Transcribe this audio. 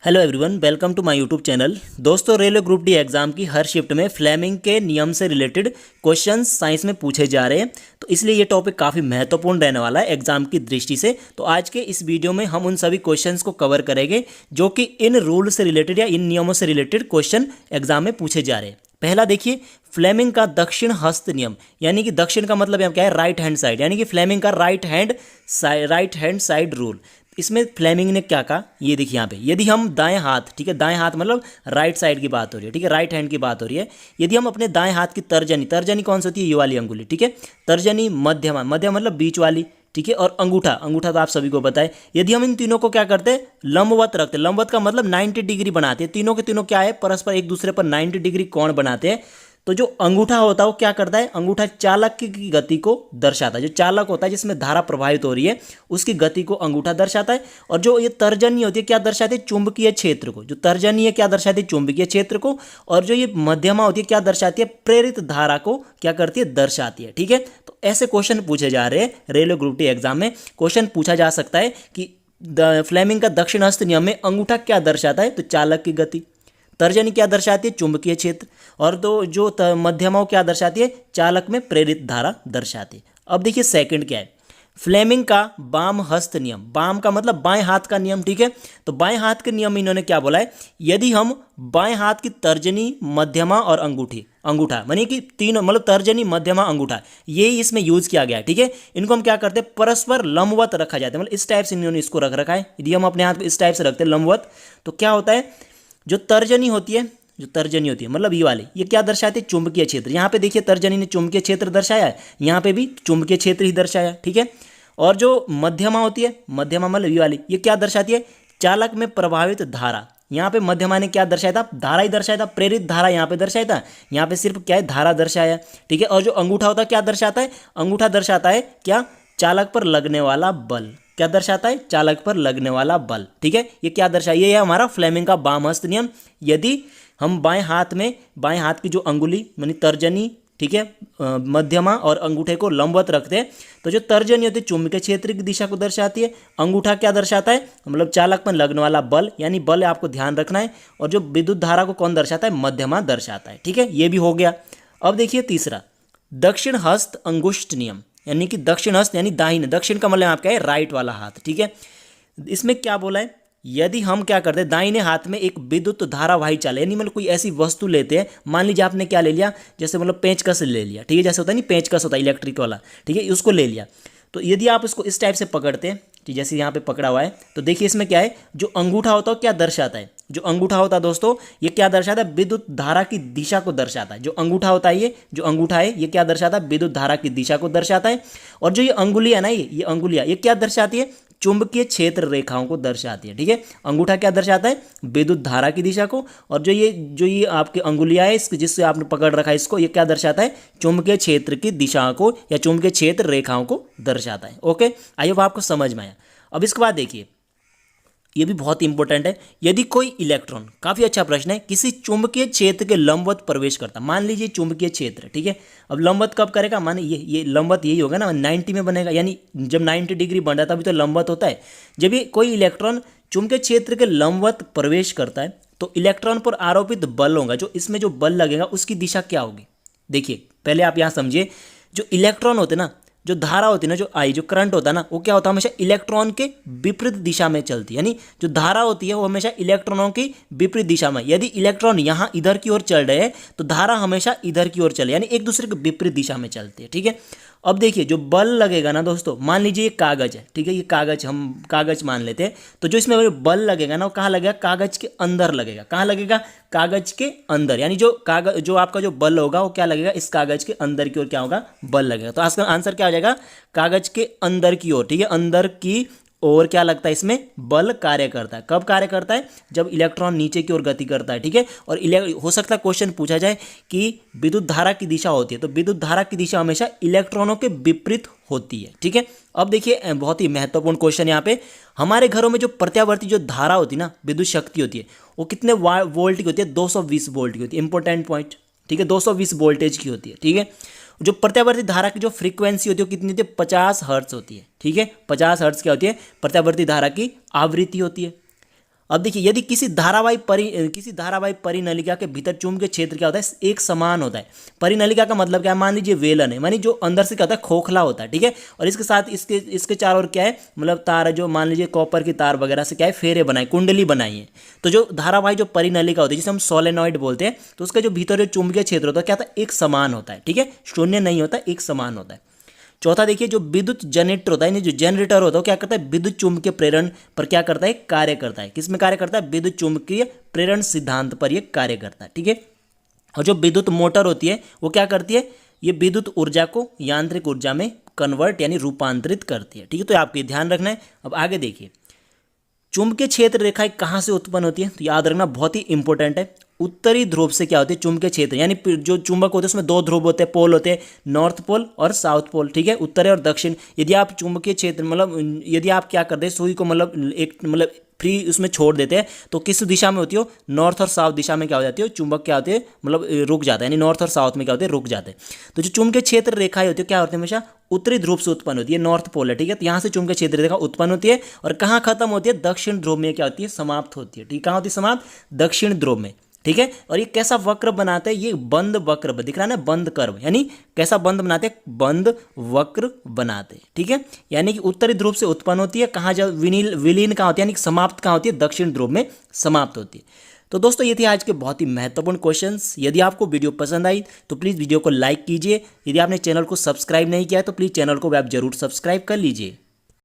Hello everyone, welcome to my YouTube channel. दोस्तों, railway group D exam की हर shift में फ्लेमिंग के नियम से रिलेटेड क्वेश्चंस साइंस में पूछे जा रहे हैं, तो इसलिए ये टॉपिक काफ़ी महत्वपूर्ण रहने वाला है एग्जाम की दृष्टि से। तो आज के इस वीडियो में हम उन सभी क्वेश्चंस को कवर करेंगे जो कि इन रूल से रिलेटेड या इन नियमों से रिलेटेड क्वेश्चन एग्जाम में पूछे जा रहे हैं। पहला देखिए, फ्लेमिंग का दक्षिण हस्त नियम, यानी कि दक्षिण का मतलब यहाँ क्या है, राइट हैंड साइड, यानी कि फ्लेमिंग का राइट हैंड साइड रूल। इसमें फ्लेमिंग ने क्या कहा, ये देखिए यहाँ पे, यदि हम दाएं हाथ, ठीक है, दाएं हाथ मतलब राइट साइड की बात हो रही है, ठीक है, राइट हैंड की बात हो रही है। यदि हम अपने दाएं हाथ की तर्जनी कौन सी होती है, ये वाली अंगुली, ठीक है, तर्जनी, मध्यमा, मध्यमा मतलब बीच वाली, ठीक है, और अंगूठा तो आप सभी को पता है। यदि हम इन तीनों को क्या करते हैं, लंबवत रखते हैं, लंबवत का मतलब 90 डिग्री बनाते हैं, तीनों के तीनों क्या है, परस्पर एक दूसरे पर 90 डिग्री कोण बनाते हैं। तो जो अंगूठा होता है वो क्या करता है, अंगूठा चालक की गति को दर्शाता है। जो चालक होता है जिसमें धारा प्रभावित हो रही है उसकी गति को अंगूठा दर्शाता है। और जो ये तर्जनी होती है क्या दर्शाती है, चुंबकीय क्षेत्र को। जो तर्जनी है क्या दर्शाती है, चुंबकीय क्षेत्र को। और जो ये मध्यमा होती है क्या दर्शाती है, प्रेरित धारा को क्या करती है, दर्शाती है। ठीक है, तो ऐसे क्वेश्चन पूछे जा रहे हैं रेलवे ग्रुप डी एग्जाम में। क्वेश्चन पूछा जा सकता है कि फ्लेमिंग का दक्षिण हस्त नियम में अंगूठा क्या दर्शाता है, तो चालक की गति। तर्जनी क्या दर्शाती है, चुंबकीय क्षेत्र। और तो जो मध्यमा क्या दर्शाती है, चालक में प्रेरित धारा दर्शाती है। अब देखिए सेकंड क्या है, फ्लेमिंग का बाम हस्त नियम। बाम का मतलब बाएं हाथ का नियम, ठीक है। तो बाएं हाथ के नियम में इन्होंने क्या बोला है, यदि हम बाएं हाथ की तर्जनी, मध्यमा और अंगूठा मानी कि तीनों, मतलब तर्जनी, मध्यमा, अंगूठा, ये इसमें यूज किया गया है। ठीक है, इनको हम क्या करते हैं, परस्पर लंबवत रखा जाता है, मतलब इस टाइप से इन्होंने इसको रख रखा है। यदि हम अपने हाथ को इस टाइप से रखते हैं लंबवत, तो क्या होता है, जो तर्जनी होती है मतलब ये वाली, ये क्या दर्शाती है, चुंबकीय क्षेत्र। यहाँ पे देखिए तर्जनी ने चुंबकीय क्षेत्र दर्शाया है, यहाँ पे भी चुंबकीय क्षेत्र ही दर्शाया है। ठीक है, और जो मध्यमा होती है, मध्यमा मतलब ये वाली, ये क्या दर्शाती है, चालक में प्रभावित धारा। यहाँ पे मध्यमा ने क्या दर्शाया था, धारा ही दर्शाया था, प्रेरित धारा यहाँ पे दर्शाया था, यहाँ पे सिर्फ क्या है, धारा दर्शाया। ठीक है, और जो अंगूठा होता है क्या दर्शाता है, अंगूठा दर्शाता है क्या, चालक पर लगने वाला बल। क्या दर्शाता है, चालक पर लगने वाला बल। ठीक है, ये क्या दर्शाइए, ये है हमारा फ्लेमिंग का बाम हस्त नियम। यदि हम बाएं हाथ की जो अंगुली मानी तर्जनी, ठीक है, मध्यमा और अंगूठे को लंबवत रखते हैं, तो जो तर्जनी होती है चुंबकीय क्षेत्र की दिशा को दर्शाती है। अंगूठा क्या दर्शाता है, मतलब चालक पर लगने वाला बल, यानी बल आपको ध्यान रखना है। और जो विद्युत धारा को कौन दर्शाता है, मध्यमा दर्शाता है। ठीक है, ये भी हो गया। अब देखिए तीसरा, दक्षिण हस्त अंगुष्ठ नियम, यानी कि दक्षिण हस्त यानी दाहिने, दक्षिण का मतलब आपका है राइट वाला हाथ। ठीक है, इसमें क्या बोला है, यदि हम क्या करते हैं, दाहिने हाथ में एक विद्युत धारावाही चाल, यानी मतलब कोई ऐसी वस्तु लेते हैं, मान लीजिए आपने क्या ले लिया, जैसे मतलब पेंचकस ले लिया, ठीक है, जैसे होता है नहीं, पेंचकस होता है इलेक्ट्रिक वाला, ठीक है, उसको ले लिया। तो यदि आप इसको इस टाइप से पकड़ते हैं, ठीक, जैसे यहाँ पे पकड़ा हुआ है, तो देखिए इसमें क्या है, जो अंगूठा होता है क्या दर्शाता है, जो अंगूठा होता है दोस्तों, ये क्या दर्शाता है, विद्युत धारा की दिशा को दर्शाता है। जो अंगूठा होता है, ये जो अंगूठा है ये क्या दर्शाता है, विद्युत धारा की दिशा को दर्शाता है। और जो ये अंगुलियां ना, ये अंगुलियां, ये क्या दर्शाती है, चुंबकीय क्षेत्र रेखाओं को दर्शाती है। ठीक है, अंगूठा क्या दर्शाता है, विद्युत धारा की दिशा को। और जो ये आपकी अंगुलियां है, इसको जिससे आपने पकड़ रखा है इसको, ये क्या दर्शाता है, चुंबकीय क्षेत्र की दिशा को या चुंबकीय क्षेत्र रेखाओं को दर्शाता है। ओके, आई होप आपको समझ में आया। अब इसके बाद देखिए, ये भी बहुत इंपॉर्टेंट है, यदि कोई इलेक्ट्रॉन, काफी अच्छा प्रश्न है, किसी चुंबकीय क्षेत्र के लंबवत प्रवेश करता, मान लीजिए चुंबकीय क्षेत्र, ठीक है, अब लंबवत कब करेगा, मान ये लंबवत यही होगा ना, 90 में बनेगा, यानी जब 90 डिग्री बन रहा था तभी तो लंबवत होता है। जब ये कोई इलेक्ट्रॉन चुंबकीय क्षेत्र के लंबवत प्रवेश करता है, तो इलेक्ट्रॉन पर आरोपित बल होगा, जो इसमें जो बल लगेगा उसकी दिशा क्या होगी। देखिए पहले आप यहाँ समझिए, जो इलेक्ट्रॉन होते ना, जो धारा होती है ना, जो करंट होता है ना, वो क्या होता है, हमेशा इलेक्ट्रॉन के विपरीत दिशा में चलती है। यानी जो धारा होती है वो हमेशा इलेक्ट्रॉनों की विपरीत दिशा में, यदि इलेक्ट्रॉन यहाँ इधर की ओर चल रहे हैं तो धारा हमेशा इधर की ओर चले, यानी एक दूसरे के विपरीत दिशा में चलती है। ठीक है, अब देखिए जो बल लगेगा ना दोस्तों, मान लीजिए ये कागज है, ठीक है, ये कागज, हम कागज मान लेते हैं, तो जो इसमें बल लगेगा ना वो कहाँ लगेगा, कागज के अंदर लगेगा। कहाँ लगेगा, कागज के अंदर, यानी जो कागज, जो आपका जो बल होगा वो क्या लगेगा, इस कागज के अंदर की ओर क्या होगा, बल लगेगा। तो इसका आंसर क्या हो जाएगा, कागज के अंदर की ओर। ठीक है, अंदर की और क्या लगता है, इसमें बल कार्य करता है। कब कार्य करता है, जब इलेक्ट्रॉन नीचे की ओर गति करता है। ठीक है, और हो सकता है क्वेश्चन पूछा जाए कि विद्युत धारा की दिशा होती है, तो विद्युत धारा की दिशा हमेशा इलेक्ट्रॉनों के विपरीत होती है। ठीक है, अब देखिए बहुत ही महत्वपूर्ण क्वेश्चन यहाँ पे, हमारे घरों में जो प्रत्यावर्ती जो धारा होती है ना, विद्युत शक्ति होती है, वो कितने वोल्ट की होती है, 220 वोल्ट की होती है। इंपॉर्टेंट पॉइंट, ठीक है, 220 वोल्टेज की होती है। ठीक है, जो प्रत्यावर्ती धारा की जो फ्रीक्वेंसी होती है वो कितनी होती है, 50 हर्ट्ज होती है। ठीक है, 50 हर्ट्ज क्या होती है, प्रत्यावर्ती धारा की आवृत्ति होती है। अब देखिए यदि किसी धारावाही परिनलिका के भीतर चुंबकीय क्षेत्र क्या होता है, एक समान होता है। परिनलिका का मतलब क्या है, मान लीजिए वेलन है, मानी जो अंदर से क्या होता है, खोखला होता है, ठीक है, और इसके साथ इसके चारों ओर क्या है, मतलब तार है, जो मान लीजिए कॉपर की तार वगैरह से क्या है, फेरे बनाए, कुंडली बनाई है। तो जो धारावाही जो परिनलिका होती है जिसे हम सोलेनॉइड बोलते हैं, तो उसका जो भीतर जो चुंबकीय क्षेत्र होता है क्या होता है, एक समान होता है, ठीक है, शून्य नहीं होता, एक समान होता है। चौथा देखिए, जो विद्युत जनरेटर होता है, जो जनरेटर होता है क्या करता है, विद्युत चुंबकीय प्रेरण पर क्या करता है, कार्य करता है। किस में कार्य करता है, विद्युत चुंबकीय प्रेरण सिद्धांत पर यह कार्य करता है, ठीक है। और जो विद्युत मोटर होती है वो क्या करती है, ये विद्युत ऊर्जा को यांत्रिक ऊर्जा में कन्वर्ट यानी रूपांतरित करती है, ठीक है। तो आपको ये ध्यान रखना है। अब आगे देखिए, चुंबकीय क्षेत्र रेखाएं कहाँ से उत्पन्न होती है, तो याद रखना बहुत ही इंपॉर्टेंट है। उत्तरी ध्रुव से क्या होती है, चुंबकीय क्षेत्र यानी जो चुंबक होते हैं उसमें दो ध्रुव होते हैं, पोल होते हैं, नॉर्थ पोल और साउथ पोल, ठीक है, उत्तर और दक्षिण। यदि आप चुंबकीय क्षेत्र मतलब यदि आप क्या करते हैं, सुई को मतलब फ्री उसमें छोड़ देते हैं, तो किस दिशा में होती हो, नॉर्थ और साउथ दिशा में क्या हो जाती है, चुंबक क्या होते हैं, मतलब रुक जाता है, यानी नॉर्थ और साउथ में क्या होते हैं, रुक जाते हैं। तो जो चुंबकीय क्षेत्र रेखाएं होती है क्या होती है, हमेशा उत्तरी ध्रुव से उत्पन्न होती है, नॉर्थ पोल है, ठीक है। तो यहाँ से चुंबकीय क्षेत्र रेखा उत्पन्न होती है और कहाँ खत्म होती है, दक्षिण ध्रुव में क्या होती है, समाप्त होती है, ठीक, कहाँ होती है समाप्त, दक्षिण ध्रुव में, ठीक है। और ये कैसा वक्र बनाते हैं, ये बंद वक्र दिख रहा है ना, बंद कर्व, यानी कैसा बंद बनाते हैं, बंद वक्र बनाते हैं, ठीक है। यानी कि उत्तरी ध्रुव से उत्पन्न होती है, कहाँ जब विलीन कहाँ होती है, यानी समाप्त कहाँ होती है, दक्षिण ध्रुव में समाप्त होती है। तो दोस्तों ये थे आज के बहुत ही महत्वपूर्ण क्वेश्चंस। यदि आपको वीडियो पसंद आई तो प्लीज़ वीडियो को लाइक कीजिए। यदि आपने चैनल को सब्सक्राइब नहीं किया है तो प्लीज़ चैनल को आप जरूर सब्सक्राइब कर लीजिए।